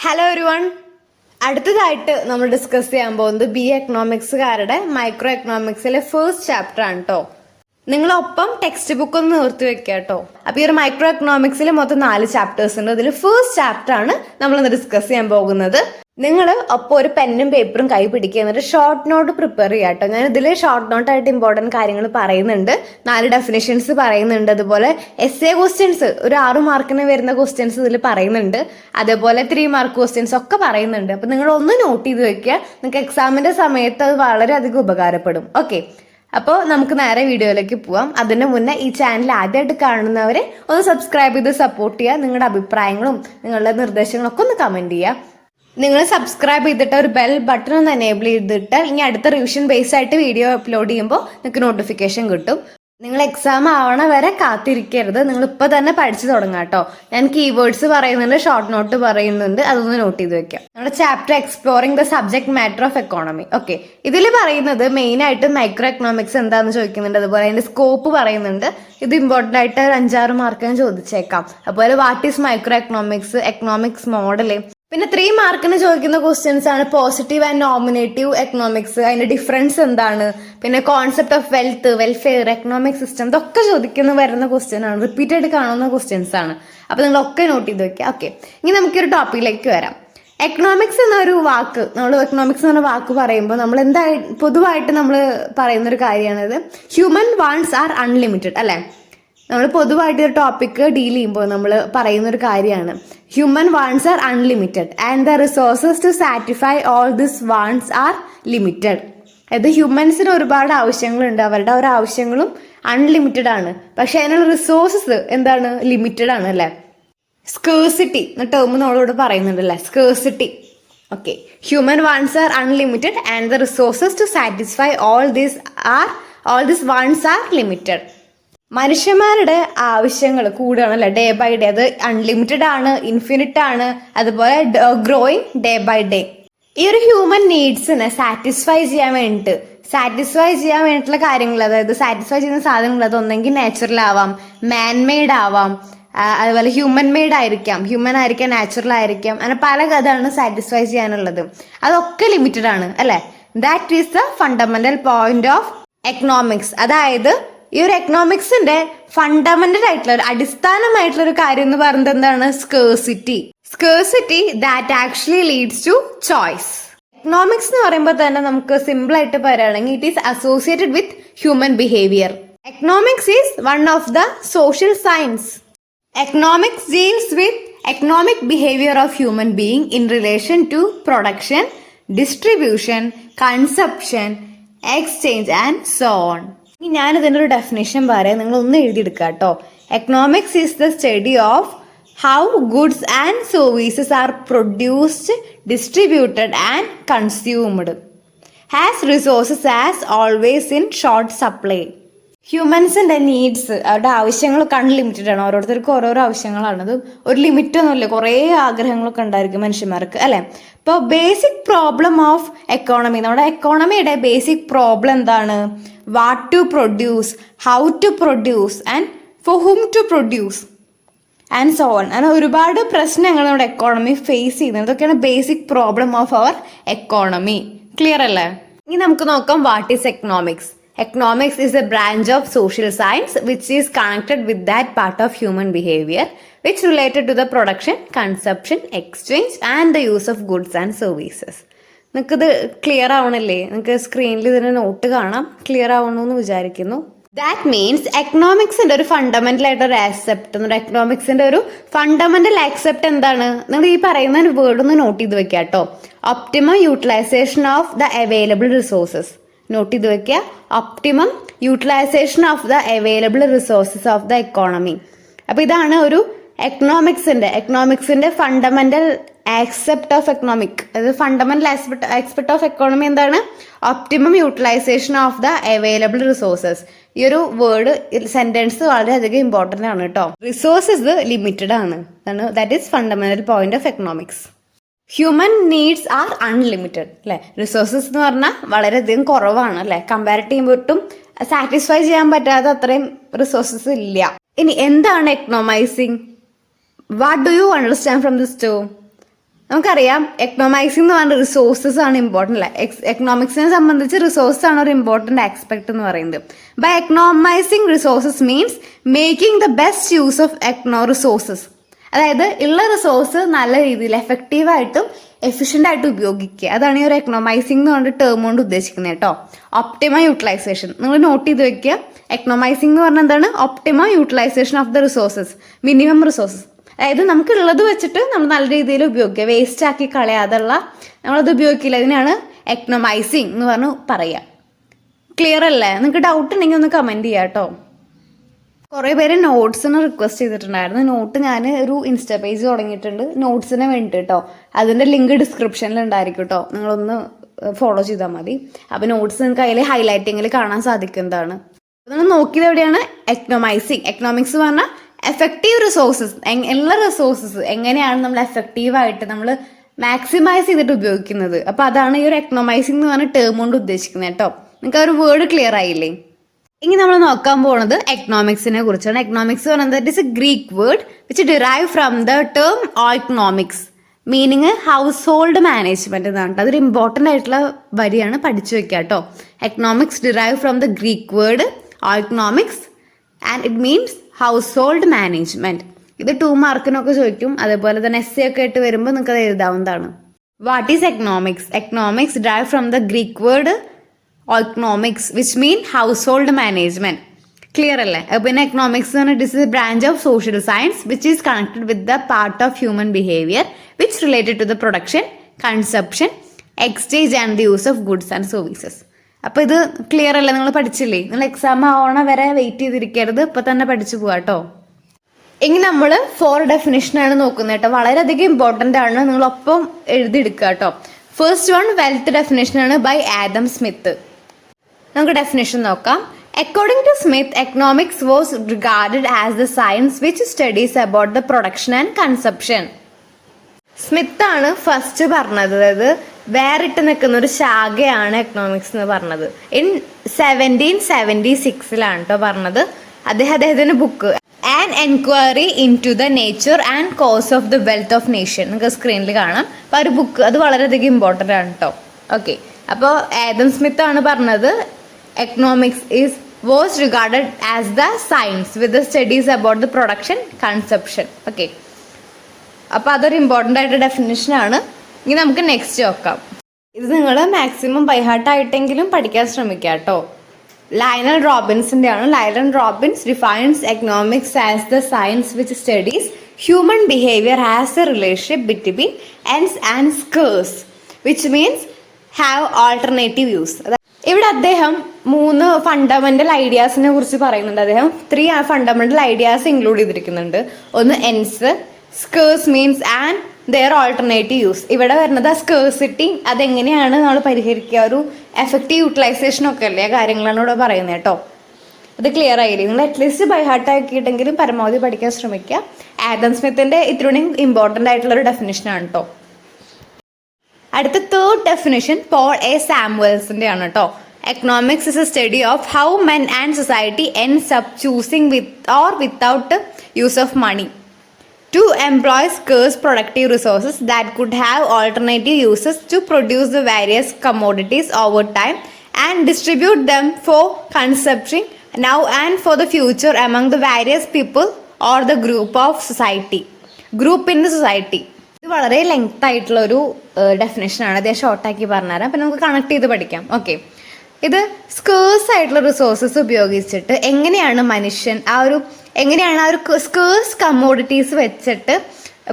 Hello everyone. അടുത്തതായിട്ട് നമ്മൾ discuss ചെയ്യാൻ പോകുന്നത് എക്കണോമിക്സുകാരുടെ മൈക്രോ എക്കണോമിക്സിലെ ഫസ്റ്റ് ചാപ്റ്റർ ആണ് കേട്ടോ. നിങ്ങളൊപ്പം ടെക്സ്റ്റ് ബുക്ക് ഒന്ന് നിർത്തി വെക്കുക കേട്ടോ. അപ്പൊ ഈ ഒരു മൈക്രോ എക്കണോമിക്സിൽ മൊത്തം 4 ചാപ്റ്റേഴ്സ് ഉണ്ട്. ഇതിൽ ഫസ്റ്റ് ചാപ്റ്റർ ആണ് നമ്മളിന്ന് ഡിസ്കസ് ചെയ്യാൻ പോകുന്നത്. നിങ്ങൾ ഒപ്പം ഒരു പെന്നും പേപ്പറും കൈ പിടിക്കുക, എന്നിട്ട് ഷോർട്ട് നോട്ട് പ്രിപ്പയർ ചെയ്യുക കേട്ടോ. ഞാൻ ഇതിൽ ഷോർട്ട് നോട്ടായിട്ട് ഇമ്പോർട്ടൻറ്റ് കാര്യങ്ങൾ പറയുന്നുണ്ട്, 4 ഡെഫിനേഷൻസ് പറയുന്നുണ്ട്, അതുപോലെ എസ്എ ക്വസ്റ്റ്യൻസ് ഒരു 6 മാർക്കിന് വരുന്ന ക്വസ്റ്റ്യൻസ് ഇതിൽ പറയുന്നുണ്ട്, അതേപോലെ 3 മാർക്ക് ക്വസ്റ്റ്യൻസ് ഒക്കെ പറയുന്നുണ്ട്. അപ്പം നിങ്ങൾ ഒന്ന് നോട്ട് ചെയ്ത് വെക്കുക, നിങ്ങൾക്ക് എക്സാമിന്റെ സമയത്ത് അത് വളരെയധികം ഉപകാരപ്പെടും. ഓക്കെ, അപ്പോൾ നമുക്ക് നേരെ വീഡിയോയിലേക്ക് പോവാം. അതിന് മുന്നേ ഈ ചാനൽ ആദ്യമായിട്ട് കാണുന്നവരെ ഒന്ന് സബ്സ്ക്രൈബ് ചെയ്ത് സപ്പോർട്ട് ചെയ്യുക. നിങ്ങളുടെ അഭിപ്രായങ്ങളും നിങ്ങളുടെ നിർദ്ദേശങ്ങളൊക്കെ ഒന്ന് കമന്റ് ചെയ്യുക. നിങ്ങൾ സബ്സ്ക്രൈബ് ചെയ്തിട്ട് ഒരു ബെൽ ബട്ടൺ ഒന്ന് എനേബിൾ ചെയ്തിട്ട് ഇനി അടുത്ത റിവിഷൻ ബേസ് ആയിട്ട് വീഡിയോ അപ്ലോഡ് ചെയ്യുമ്പോൾ നിങ്ങൾക്ക് നോട്ടിഫിക്കേഷൻ കിട്ടും. നിങ്ങൾ എക്സാം ആവണ വരെ കാത്തിരിക്കരുത്, നിങ്ങൾ ഇപ്പൊ തന്നെ പഠിച്ചു തുടങ്ങാം കേട്ടോ. ഞാൻ കീവേഡ്സ് പറയുന്നുണ്ട്, ഷോർട്ട് നോട്ട് പറയുന്നുണ്ട്, അതൊന്ന് നോട്ട് ചെയ്ത് വെക്കാം. നമ്മുടെ chapter exploring the subject matter of economy. Okay, ഇതിൽ പറയുന്നത് മെയിൻ ആയിട്ട് മൈക്രോ എക്കണോമിക്സ് എന്താണെന്ന് ചോദിക്കുന്നുണ്ട്, അതുപോലെ അതിന്റെ സ്കോപ്പ് പറയുന്നുണ്ട്. ഇത് ഇമ്പോർട്ടന്റ് ആയിട്ട് 5-6 മാർക്കിന് ചോദിച്ചേക്കാം. അതുപോലെ what is micro economics, economics model. പിന്നെ 3 മാർക്കിന് ചോദിക്കുന്ന ക്വസ്റ്റ്യൻസ് ആണ് പോസിറ്റീവ് ആൻഡ് നോമിനേറ്റീവ് എക്കണോമിക്സ്, അതിന്റെ ഡിഫറൻസ് എന്താണ്, പിന്നെ concept of wealth, welfare, economic system, ഇതൊക്കെ ചോദിക്കുന്ന വരുന്ന ക്വസ്റ്റ്യൻ ആണ്, റിപ്പീറ്റഡ് കാണുന്ന ക്വസ്റ്റ്യൻസ് ആണ്. അപ്പൊ നിങ്ങളൊക്കെ നോട്ട് ചെയ്ത് വെക്കുക. ഓക്കെ, ഇനി നമുക്കൊരു ടോപ്പിക്കിലേക്ക് വരാം. എക്കണോമിക്സ് എന്നൊരു വാക്ക്, നമ്മൾ എക്കണോമിക്സ് എന്ന വാക്ക് പറയുമ്പോൾ നമ്മൾ പൊതുവായിട്ട് നമ്മൾ പറയുന്ന ഒരു കാര്യമാണിത്. ഹ്യൂമൻ വാണ്ട്സ് ആർ അൺലിമിറ്റഡ് അല്ലെ. നമ്മൾ പൊതുവായിട്ട് ഒരു ടോപ്പിക്ക് ഡീൽ ചെയ്യുമ്പോൾ നമ്മൾ പറയുന്ന ഒരു കാര്യമാണ് human wants are unlimited and the resources to satisfy all this wants are limited. അതായത് ഹ്യൂമൻസിന് ഒരുപാട് ആവശ്യങ്ങളുണ്ട്, അവരുടെ ഓരോ ആവശ്യങ്ങളും അൺലിമിറ്റഡ് ആണ്, പക്ഷെ അതിനുള്ള റിസോഴ്സസ് എന്താണ്, ലിമിറ്റഡ് ആണ് അല്ലെ. സ്കേഴ്സിറ്റി എന്ന ടേം നമ്മളോട് പറയുന്നുണ്ട് അല്ലെ, scarcity. Okay, human wants are unlimited and the resources to satisfy all this wants are limited. മനുഷ്യന്മാരുടെ ആവശ്യങ്ങൾ കൂടുകയാണ് അല്ലെ, ഡേ ബൈ ഡേ. അത് അൺലിമിറ്റഡ് ആണ്, ഇൻഫിനിറ്റ് ആണ്, അതുപോലെ ഗ്രോയിങ് ഡേ ബൈ ഡേ. ഈ ഒരു ഹ്യൂമൻ നീഡ്സിനെ സാറ്റിസ്ഫൈ ചെയ്യാൻ വേണ്ടിയിട്ടുള്ള കാര്യങ്ങൾ, അതായത് സാറ്റിസ്ഫൈ ചെയ്യുന്ന സാധനങ്ങൾ, അതൊന്നെങ്കിൽ നാച്ചുറൽ ആവാം, മാൻമെയ്ഡ് ആവാം, അതുപോലെ ഹ്യൂമൻ മെയ്ഡ് ആയിരിക്കാം, ഹ്യൂമൻ ആയിരിക്കാം, നാച്ചുറൽ ആയിരിക്കാം, അങ്ങനെ പല കഥയാണ് സാറ്റിസ്ഫൈ ചെയ്യാനുള്ളത്. അതൊക്കെ ലിമിറ്റഡ് ആണ് അല്ലെ. That is the fundamental point of economics. അതായത് ഈ ഒരു എക്കണോമിക്സിന്റെ ഫണ്ടമെന്റൽ ആയിട്ടുള്ള ഒരു അടിസ്ഥാനമായിട്ടുള്ള ഒരു കാര്യം എന്ന് പറയുന്നത് എന്താണ്, scarcity that actually leads to choice. Economics എന്ന് പറയുമ്പോൾ തന്നെ നമുക്ക് സിമ്പിൾ ആയിട്ട് പറയുകയാണെങ്കിൽ it is associated with human behaviour. Economics is one of the social science. Economics deals with economic behaviour of human being in relation to production, distribution, consumption, exchange and so on. ഇനി ഞാനിതിൻ്റെ ഒരു definition പറയാം, നിങ്ങൾ ഒന്ന് എഴുതിയെടുക്കുക കേട്ടോ. Economics is the study of how goods and services are produced, distributed and consumed, has resources as always in short supply. ഹ്യൂമൻസിന്റെ needs, അവരുടെ ആവശ്യങ്ങളൊക്കെ അൺലിമിറ്റഡ് ആണ്. ഓരോരുത്തർക്കും ഓരോരോ ആവശ്യങ്ങളാണത്, ഒരു ലിമിറ്റ് ഒന്നുമില്ല, കുറേ ആഗ്രഹങ്ങളൊക്കെ ഉണ്ടായിരിക്കും മനുഷ്യന്മാർക്ക് അല്ലെ. ഇപ്പോൾ ബേസിക് പ്രോബ്ലം ഓഫ് എക്കോണമി, നമ്മുടെ എക്കോണമിയുടെ ബേസിക് പ്രോബ്ലം എന്താണ്, what to produce, how to produce and for whom to produce and so on. അങ്ങനെ ഒരുപാട് പ്രശ്നങ്ങൾ നമ്മുടെ എക്കോണമി ഫേസ് ചെയ്യുന്നത്. ഇതൊക്കെയാണ് basic problem of our economy. Clear അല്ലേ? ഇനി നമുക്ക് നോക്കാം what is economics. Economics is a branch of social science which is connected with that part of human behavior which related to the production, consumption, exchange and the use of goods and services. നിങ്ങൾക്കിത് clear ആവണല്ലേ? നിങ്ങൾക്ക് സ്ക്രീനിൽ ഇതിന്റെ not കാണാം, clear ആവണമെന്ന് വിചാരിക്കുന്നു. That means എക്കണോമിക്സിന്റെ ഒരു fundamental ആയിട്ട് ഒരു ആക്സെപ്റ്റ്, എക്കണോമിക്സിന്റെ ഒരു ഫണ്ടമെന്റൽ ആക്സെപ്റ്റ് എന്താണ്, നിങ്ങൾ ഈ പറയുന്ന വേർഡ് ഒന്ന് നോട്ട് ചെയ്ത് വെക്കുക കേട്ടോ. Optimum utilisation of the available resources. Note ചെയ്ത് വെക്കുക, optimum utilisation of the available resources of the economy. അപ്പൊ ഇതാണ് ഒരു എക്കണോമിക്സിന്റെ ഫണ്ടമെന്റൽ ആക്സെപ്റ്റ് ഓഫ് എക്കണോമിക്. അതായത് ഫണ്ടമെന്റൽ ആസ്പെക്ട് ഓഫ് എക്കോണമി എന്താണ്, optimum utilisation of the available resources. ഈ ഒരു വേർഡ് സെന്റൻസ് വളരെയധികം ഇമ്പോർട്ടന്റ് ആണ് കേട്ടോ. റിസോഴ്സസ് ലിമിറ്റഡ് ആണ്, that is fundamental point of economics. Human needs are unlimited അല്ലെ. റിസോഴ്സസ് എന്ന് പറഞ്ഞാൽ വളരെയധികം കുറവാണ് അല്ലെ, കമ്പയർ ചെയ്യുമ്പോട്ടും സാറ്റിസ്ഫൈ ചെയ്യാൻ പറ്റാത്ത അത്രയും റിസോഴ്സസ് ഇല്ല. ഇനി എന്താണ് economising? What do you understand from this too? നമുക്കറിയാം എക്കണോമിക്സിംഗ് എന്ന് പറഞ്ഞ റിസോഴ്സസ് ആണ് ഇമ്പോർട്ടൻ്റ് അല്ല. എക്കണോമിക്സിനെ സംബന്ധിച്ച് റിസോഴ്സ് ആണ് ഒരു ഇമ്പോർട്ടൻ്റ് ആസ്പെക്ട് എന്ന് പറയുന്നത്. By economising resources means making the best use of resources. അതായത് ഉള്ള റിസോഴ്സ് നല്ല രീതിയിൽ എഫക്റ്റീവായിട്ടും എഫിഷ്യൻ്റ് ആയിട്ട് ഉപയോഗിക്കുക. അതാണ് ഈ ഒരു എക്കണോമൈസിംഗ് എന്ന് പറഞ്ഞ ടേം കൊണ്ട് ഉദ്ദേശിക്കുന്നത് കേട്ടോ. ഒപ്റ്റിമം യൂട്ടിലൈസേഷൻ നിങ്ങൾ നോട്ട് ചെയ്ത് വെക്കുക. എക്കണോമൈസിംഗ് എന്ന് പറഞ്ഞാൽ എന്താണ്? Optimum utilisation of the resources, minimum resources. അതായത് നമുക്ക് ഉള്ളത് വെച്ചിട്ട് നമ്മൾ നല്ല രീതിയിൽ ഉപയോഗിക്കുക, വേസ്റ്റ് ആക്കി കളയാതുള്ള നമ്മളത് ഉപയോഗിക്കില്ല. ഇതിനാണ് എക്കണോമൈസിങ് എന്ന് പറഞ്ഞ് പറയുക. ക്ലിയർ അല്ലേ? നിങ്ങൾക്ക് ഡൗട്ട് ഉണ്ടെങ്കിൽ ഒന്ന് കമൻറ്റ് ചെയ്യാം കേട്ടോ. കുറേ പേര് നോട്ട്സിന് റിക്വസ്റ്റ് ചെയ്തിട്ടുണ്ടായിരുന്നു. നോട്ട് ഞാൻ ഒരു ഇൻസ്റ്റാ പേജ് തുടങ്ങിയിട്ടുണ്ട് നോട്ട്സിന് വേണ്ടിയിട്ട് കേട്ടോ. അതിൻ്റെ ലിങ്ക് ഡിസ്ക്രിപ്ഷനിൽ ഉണ്ടായിരിക്കും കേട്ടോ. നിങ്ങളൊന്ന് ഫോളോ ചെയ്താൽ മതി. അപ്പോൾ നോട്ട്സ് നിങ്ങൾക്ക് അതിൽ ഹൈലൈറ്റിങ്ങിൽ കാണാൻ സാധിക്കുന്നതാണ്. നിങ്ങൾ നോക്കിയത് എവിടെയാണ്? എക്കണോമൈസിങ്. എക്കണോമിക്സ് പറഞ്ഞാൽ എഫക്റ്റീവ് റിസോഴ്സസ്, എല്ലാ റിസോഴ്സസ് എങ്ങനെയാണ് നമ്മൾ എഫക്റ്റീവായിട്ട് നമ്മൾ മാക്സിമൈസ് ചെയ്തിട്ട് ഉപയോഗിക്കുന്നത്. അപ്പോൾ അതാണ് ഈ ഒരു എക്കണോമൈസിംഗ് എന്ന് പറഞ്ഞ ടേം കൊണ്ട് ഉദ്ദേശിക്കുന്നത് കേട്ടോ. നിങ്ങൾക്ക് ആ ഒരു വേർഡ് ക്ലിയർ ആയില്ലേ? ഇനി നമ്മൾ നോക്കാൻ പോകുന്നത് എക്കണോമിക്സിനെ കുറിച്ചാണ്. എക്കണോമിക്സ് പറയുന്നത് it is a Greek word which derive from the term oikonomikos, meaning household management എന്നാണ്. അതൊരു ഇമ്പോർട്ടൻ്റ് ആയിട്ടുള്ള വരിയാണ്, പഠിച്ചു വെക്കുക കേട്ടോ. Economics derive from the Greek word oikonomikos and it means household management. ഇത് 2 മാർക്കിനൊക്കെ ചോദിക്കും. അതേപോലെ തന്നെ എസ് ഒക്കെ ആയിട്ട് വരുമ്പോൾ നിങ്ങൾക്ക് അത് എഴുതാവുന്നതാണ്. What is economics? Economics derive from the Greek word economics which mean household management. Clear അല്ലേ? പിന്നെ എക്കണോമിക്സ് എന്ന് പറഞ്ഞാൽ this is a branch of social science which is connected with the part of human behavior which related to the production, consumption, exchange and the use of goods and services. അപ്പോൾ ഇത് clear അല്ലേ? നിങ്ങൾ പഠിച്ചില്ലേ? നിങ്ങൾ exam ആവണ വരെ wait ചെയ്തിരിക്കരുത്, ഇപ്പൊ തന്നെ പഠിച്ചു പോവാ കേട്ടോ. ഇനി നമ്മൾ 4 ഡെഫിനിഷനാണ് നോക്കുന്നത് കേട്ടോ. വളരെയധികം ഇമ്പോർട്ടൻ്റ് ആണ്, നിങ്ങളൊപ്പം എഴുതിയെടുക്കുക കേട്ടോ. ഫസ്റ്റ് വൺ വെൽത്ത് ഡെഫിനിഷനാണ് ബൈ ആദം സ്മിത്ത്. നമുക്ക് ഡെഫിനേഷൻ നോക്കാം. According to Smith, economics was regarded as the science which studies about the production and consumption. Smith ആണ് ഫസ്റ്റ് പറഞ്ഞത്. അതായത് വേറിട്ട് നിൽക്കുന്ന ഒരു ശാഖയാണ് എക്കണോമിക്സ് എന്ന് പറഞ്ഞത്. ഇൻ 1776 കേട്ടോ പറഞ്ഞത്. അദ്ദേഹത്തിന്റെ book an enquiry into the nature and cause of the wealth of nation, നിങ്ങൾക്ക് സ്ക്രീനിൽ കാണാം. അപ്പോൾ ഒരു ബുക്ക് അത് വളരെയധികം ഇമ്പോർട്ടൻ്റ് ആണ് കേട്ടോ. ഓക്കെ, അപ്പോൾ ആദം സ്മിത്ത് ആണ് പറഞ്ഞത് economics was regarded as the science with the studies about the production consumption. Okay, അപ്പോൾ അതൊരു ഇമ്പോർട്ടൻ്റ് ആയിട്ട് ഡെഫിനിഷനാണ്. ഇനി നമുക്ക് നെക്സ്റ്റ് നോക്കാം. ഇത് നിങ്ങൾ മാക്സിമം ബൈഹാർട്ടായിട്ടെങ്കിലും പഠിക്കാൻ ശ്രമിക്കുക കേട്ടോ. ലയണൽ റോബിൻസിന്റെ ആണ്. Lionel Robbins defines economics as the science which studies human behaviour as a relationship between ends and scarce which means have alternative use. ഇവിടെ അദ്ദേഹം 3 ഫണ്ടമെന്റൽ ഐഡിയാസിനെ കുറിച്ച് പറയുന്നുണ്ട്. അദ്ദേഹം 3 ഫണ്ടമെന്റൽ ഐഡിയാസ് ഇൻക്ലൂഡ് ചെയ്തിരിക്കുന്നുണ്ട്. ഒന്ന് ends, scarce means and their alternative use. ഇവിടെ വരുന്നത് scarcity, അതെങ്ങനെയാണ് നമ്മൾ പരിഹരിക്കുക, ഒരു എഫക്റ്റീവ് യൂട്ടിലൈസേഷൻ ഒക്കെ അല്ലേ, ആ കാര്യങ്ങളാണ് ഇവിടെ പറയുന്നത് കേട്ടോ. അത് ക്ലിയർ ആയില്ലേ? നിങ്ങൾ അറ്റ്ലീസ്റ്റ് ബൈ ഹാർട്ട് ആക്കിയിട്ടെങ്കിലും പരമാവധി പഠിക്കാൻ ശ്രമിക്കുക. ആദം സ്മിത്തിന്റെ ഇത്രയും ഇമ്പോർട്ടൻ്റ് ആയിട്ടുള്ള ഒരു ഡെഫിനിഷനാണ് കേട്ടോ. അടുത്ത 3rd ഡെഫിനിഷൻ പോൾ എ സാമുവൽസിന്റെ ആണ് കേട്ടോ. Economics is a study of how men and society ends up choosing with or without use of money to employ scarce productive resources that could have alternative uses to produce the various commodities over time and distribute them for consumption now and for the future among the various people or the group of society. Group in the society. ഇത് വളരെ length ആയിട്ടുള്ള ഒരു ഡെഫിനേഷനാണ്. അത് ഞാൻ ഷോർട്ടാക്കി പറഞ്ഞുതരാം, അപ്പം നമുക്ക് connect ചെയ്ത് പഠിക്കാം. ഓക്കെ, ഇത് സ്കേഴ്സ് ആയിട്ടുള്ള റിസോഴ്സസ് ഉപയോഗിച്ചിട്ട് എങ്ങനെയാണ് മനുഷ്യൻ എങ്ങനെയാണ് ആ ഒരു സ്കേഴ്സ് കമ്മോഡിറ്റീസ് വെച്ചിട്ട്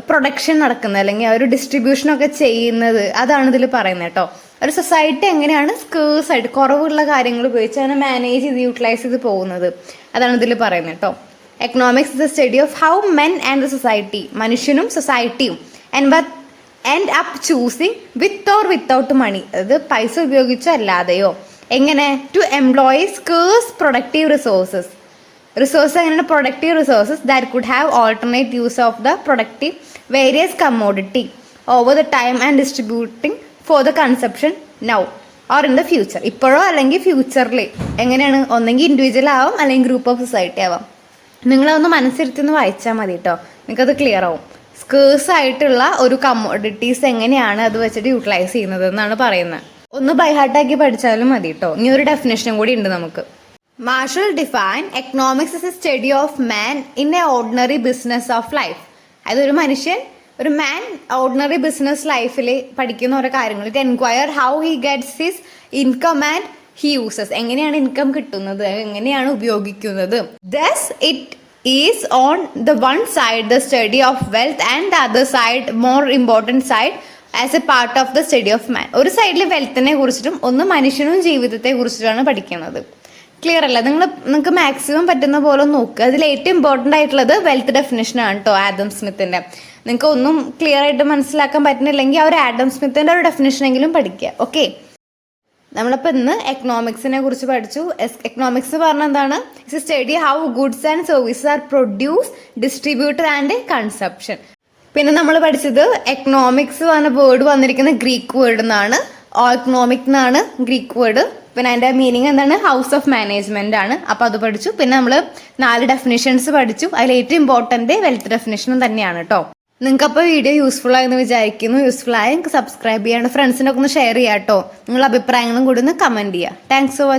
പ്രൊഡക്ഷൻ നടക്കുന്നത് അല്ലെങ്കിൽ ആ ഒരു ഡിസ്ട്രിബ്യൂഷനൊക്കെ ചെയ്യുന്നത്, അതാണ് ഇതിൽ പറയുന്നത് കേട്ടോ. ഒരു സൊസൈറ്റി എങ്ങനെയാണ് സ്കേഴ്സ് ആയിട്ട് കുറവുള്ള കാര്യങ്ങൾ ഉപയോഗിച്ച് അങ്ങനെ മാനേജ് ചെയ്ത് യൂട്ടിലൈസ് ചെയ്ത് പോകുന്നത്, അതാണ് ഇതിൽ പറയുന്നത് കേട്ടോ. Economics is a study of how men and the society, മനുഷ്യനും സൊസൈറ്റിയും end up choosing with or without money, അത് പൈസ ഉപയോഗിച്ചോ അല്ലാതെയോ എങ്ങനെ to employ scarce productive resources എങ്ങനെയാണ് productive resources that could have alternate use of the productive various commodity over the time and distributing for the consumption now or in the future. ഇപ്പോഴോ അല്ലെങ്കിൽ ഫ്യൂച്ചറിൽ എങ്ങനെയാണ്, ഒന്നെങ്കിൽ ഇൻഡിവിജ്വൽ ആവാം അല്ലെങ്കിൽ group of society ആവാം. നിങ്ങളതൊന്ന് മനസ്സിരുത്തി ഒന്ന് വായിച്ചാൽ മതി കേട്ടോ, നിങ്ങൾക്കത് ക്ലിയർ ആവും. സ്കേഴ്സ് ആയിട്ടുള്ള ഒരു കമ്മോഡിറ്റീസ് എങ്ങനെയാണ് അത് വെച്ചിട്ട് യൂട്ടിലൈസ് ചെയ്യുന്നത് എന്നാണ് പറയുന്നത്. ഒന്ന് ബൈഹാർട്ടാക്കി പഠിച്ചാലും മതി കേട്ടോ. ഇനി ഒരു ഡെഫിനേഷനും കൂടി ഉണ്ട് നമുക്ക്. Marshall define economics is a study of man in a ordinary business of life. അതായത് ഒരു മാൻ ഓർഡിനറി ബിസിനസ് ലൈഫിൽ പഠിക്കുന്ന ഓരോ കാര്യങ്ങൾ. It enquire how he gets his income and he uses. എങ്ങനെയാണ് ഇൻകം കിട്ടുന്നത്, എങ്ങനെയാണ് ഉപയോഗിക്കുന്നത്. Thus it is on the one side the study of wealth and the other side more important side as a part of the study of man. ഒരു സൈഡിൽ വെൽത്തിനെ കുറിച്ചിട്ടും ഒന്ന് മനുഷ്യനും ജീവിതത്തെ കുറിച്ചിട്ടാണ് പഠിക്കുന്നത്. ക്ലിയർ അല്ല? നിങ്ങൾക്ക് മാക്സിമം പറ്റുന്ന പോലെ നോക്കുക. അതിൽ ഏറ്റവും ഇമ്പോർട്ടൻ്റ് ആയിട്ടുള്ളത് വെൽത്ത് ഡെഫിനേഷൻ ആണ് കേട്ടോ, ആഡം സ്മിത്തിന്റെ. നിങ്ങൾക്ക് ഒന്നും ക്ലിയർ ആയിട്ട് മനസ്സിലാക്കാൻ പറ്റുന്നില്ലെങ്കിൽ ആ ഒരു ആഡം സ്മിത്തിന്റെ ഒരു ഡെഫിനേഷനെങ്കിലും പഠിക്കുക. ഓക്കെ, നമ്മളിപ്പോൾ ഇന്ന് എക്കണോമിക്സിനെ കുറിച്ച് പഠിച്ചു. എക്കണോമിക്സ് പറഞ്ഞാൽ എന്താണ്? It's A study how goods and services R produce, distributed and consumption. പിന്നെ നമ്മൾ പഠിച്ചത് എക്കണോമിക്സ് പറഞ്ഞ വേർഡ് വന്നിരിക്കുന്ന ഗ്രീക്ക് വേർഡ് എന്നാണ്. എക്കണോമിക് എന്നാണ് ഗ്രീക്ക് വേർഡ്. പിന്നെ അതിൻ്റെ മീനിങ് എന്താണ്? ഹൗസ് ഓഫ് മാനേജ്മെന്റ് ആണ്. അപ്പോൾ അത് പഠിച്ചു. പിന്നെ നമ്മൾ 4 ഡെഫിനേഷൻസ് പഠിച്ചു. അതിൽ ഏറ്റവും ഇമ്പോർട്ടൻ്റ് വെൽത്ത് ഡെഫിനേഷനും തന്നെയാണ് കേട്ടോ. നിങ്ങൾക്ക് അപ്പോൾ വീഡിയോ യൂസ്ഫുൾ ആയെന്ന് വിചാരിക്കുന്നു. യൂസ്ഫുൾ ആയ സബ്സ്ക്രൈബ് ചെയ്യാണ്ട് ഫ്രണ്ട്സിനൊക്കെ ഒന്ന് ഷെയർ ചെയ്യാം കേട്ടോ. നിങ്ങളുടെ അഭിപ്രായങ്ങളും കൂടി ഒന്ന് കമന്റ് ചെയ്യുക. Thanks for watching.